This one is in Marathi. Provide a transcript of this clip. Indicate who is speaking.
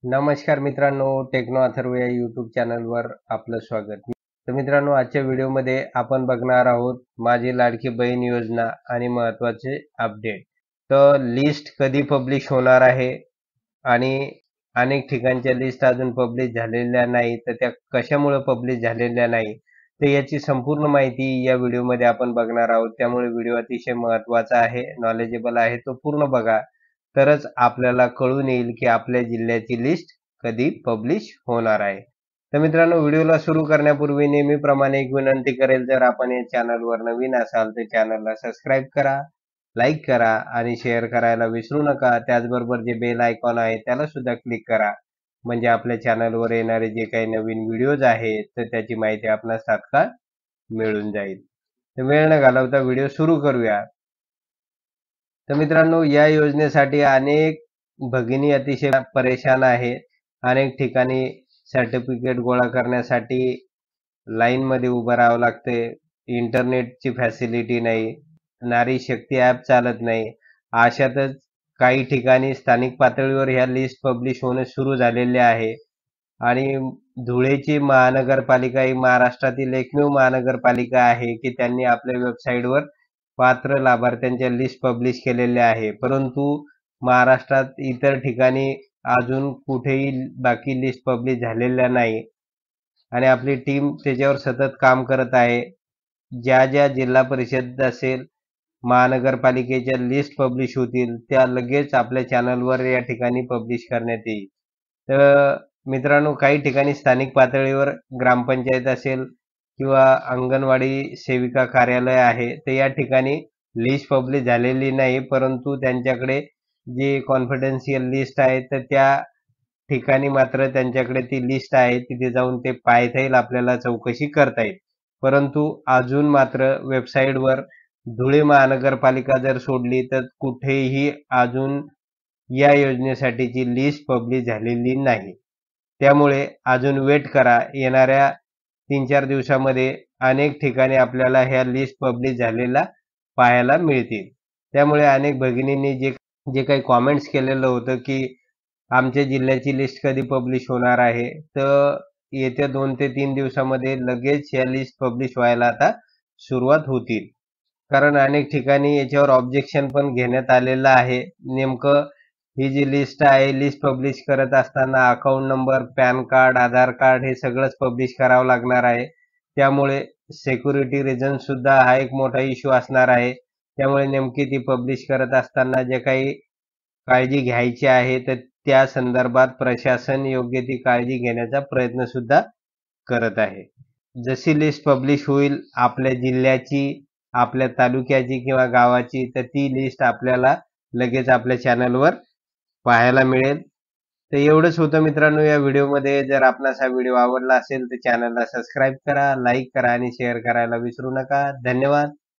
Speaker 1: नमस्कार मित्रांनो, टेक्नो अथर्व या यूट्यूब चॅनलवर आपलं स्वागत. तर मित्रांनो, आजच्या व्हिडिओमध्ये आपण बघणार आहोत माझी लाडकी बहीण योजना आणि महत्त्वाचे अपडेट. तर लिस्ट कधी पब्लिश होणार आहे आणि अनेक ठिकाणच्या लिस्ट अजून पब्लिश झालेल्या नाही, तर त्या कशामुळे पब्लिश झालेल्या नाही, तर याची संपूर्ण माहिती या व्हिडिओमध्ये आपण बघणार आहोत. त्यामुळे व्हिडिओ अतिशय महत्त्वाचा आहे, नॉलेजेबल आहे, तो पूर्ण बघा. तरच आपल्याला कळून येईल की आपल्या जिल्ह्याची लिस्ट कधी पब्लिश होणार आहे. तर मित्रांनो, व्हिडिओला सुरू करण्यापूर्वी नेहमीप्रमाणे एक विनंती करेल, जर आपण या चॅनलवर नवीन असाल तर चॅनलला सबस्क्राईब करा, लाईक करा आणि शेअर करायला विसरू नका. त्याचबरोबर जे बेल आयकॉन आहे त्याला सुद्धा क्लिक करा, म्हणजे आपल्या चॅनलवर येणारे जे काही नवीन व्हिडिओज आहेत तर त्याची माहिती आपणास तात्काळ मिळून जाईल. तर वेळ न घालवता व्हिडिओ सुरू करूया. तर मित्रांनो, या योजनेसाठी अनेक भगिनी अतिशय परेशान आहेत. अनेक ठिकाणी सर्टिफिकेट गोळा करण्यासाठी लाईनमध्ये उभं राहावं लागते. इंटरनेटची फॅसिलिटी नाही, नारी शक्ती ॲप चालत नाही. अशातच काही ठिकाणी स्थानिक पातळीवर ह्या लिस्ट पब्लिश होणे सुरू झालेले आहे आणि धुळेची महानगरपालिका ही महाराष्ट्रातील एकमेव महानगरपालिका आहे की त्यांनी आपल्या वेबसाईटवर पात्र लाभार्थ्यांच्या लिस्ट पब्लिश केलेल्या आहे. परंतु महाराष्ट्रात इतर ठिकाणी अजून कुठेही बाकी लिस्ट पब्लिश झालेल्या नाही आणि आपली टीम त्याच्यावर सतत काम करत आहे. ज्या ज्या जिल्हा परिषद असेल, महानगरपालिकेच्या लिस्ट पब्लिश होतील त्या लगेच आपल्या चॅनलवर या ठिकाणी पब्लिश करण्यात येईल. तर मित्रांनो, काही ठिकाणी स्थानिक पातळीवर ग्रामपंचायत असेल किंवा अंगणवाडी सेविका कार्यालय आहे, तर या ठिकाणी लिस्ट पब्लिश झालेली नाही, परंतु त्यांच्याकडे जी कॉन्फिडन्शियल लिस्ट आहे तर त्या ठिकाणी मात्र त्यांच्याकडे ती लिस्ट आहे. तिथे जाऊन ते पाहता येईल, आपल्याला चौकशी करता येईल. परंतु अजून मात्र वेबसाईटवर धुळे महानगरपालिका जर सोडली तर कुठेही अजून या योजनेसाठीची लिस्ट पब्लिश झालेली नाही. त्यामुळे अजून वेट करा. येणाऱ्या 3-4 दिवसामध्ये अनेक ठिकाणी आपल्याला ह्या लिस्ट पब्लिश झालेल्या पाहायला मिळतील. त्यामुळे अनेक भगिनींनी जे जे काही कॉमेंट्स केलेलं होतं की आमच्या जिल्ह्याची लिस्ट कधी पब्लिश होणार आहे, तर येत्या 2 ते 3 दिवसामध्ये लगेच या लिस्ट पब्लिश व्हायला आता सुरुवात होतील. कारण अनेक ठिकाणी याच्यावर ऑब्जेक्शन पण घेण्यात आलेलं आहे. नेमकं ही जी लिस्ट आहे, लिस्ट पब्लिश करत असताना अकाउंट नंबर, पॅन कार्ड, आधार कार्ड हे सगळंच पब्लिश करावं लागणार आहे. त्यामुळे सिक्युरिटी रिझन सुद्धा हा एक मोठा इश्यू असणार आहे. त्यामुळे नेमकी ती पब्लिश करत असताना जे काही काळजी घ्यायची आहे, तर त्या संदर्भात प्रशासन योग्य ती काळजी घेण्याचा प्रयत्न सुद्धा करत आहे. जशी लिस्ट पब्लिश होईल आपल्या जिल्ह्याची, आपल्या तालुक्याची किंवा गावाची, तर ती लिस्ट आपल्याला लगेच आपल्या चॅनलवर पाहायला मिळेल. तर एवढंच होतं मित्रांनो या व्हिडिओमध्ये. जर आपणास हा व्हिडिओ आवडला असेल तर चॅनलला सबस्क्राईब करा, लाईक करा आणि शेअर करायला विसरू नका. धन्यवाद.